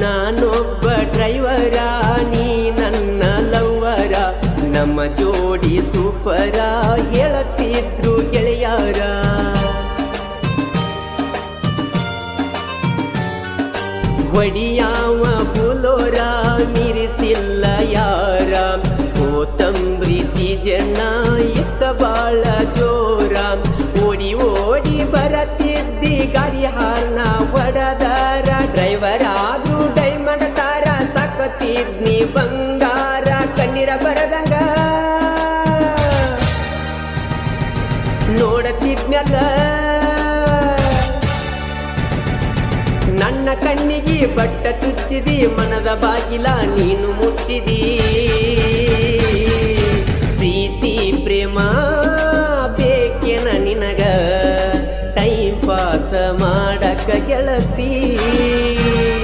ನಾನೊಬ್ಬ ಡ್ರೈವರ ನೀ ನನ್ನ ಲವ್ವರ ನಮ್ಮ ಜೋಡಿ ಸೂಪರ ಹೇಳುತ್ತಿದ್ರು ಗೆಳೆಯಾರ ಒಡಿಯಾವ ಬುಲೋರ ಮಿರಿಸಿಲ್ಲ ಯಾರ ಕೋತಂಬ್ರಿ ಸೀಜಣ್ಣ ಇತ್ತ ಬಾಳ ಜೋರ ಓಡಿ ಓಡಿ ಬರತ್ತಿದ್ದಿ ಗಾಡಿ ಹಾರ್ನ ಒಡದಾರ ಡ್ರೈವರ್ ಆದ್ರೂ ಡೈಮಂಡ್ ತಾರ ಸಾಕತ್ತಿದ್ನಿ ಬಂಗಾರ ಕಣ್ಣೀರ ಬರದಂಗ ನೋಡತಿದ್ನಲ್ಲ ನನ್ನ ಕಣ್ಣಿಗೆ ಬಟ್ಟ ಚುಚ್ಚಿದಿ ಮನದ ಬಾಗಿಲ ನೀನು ಮುಚ್ಚಿದಿ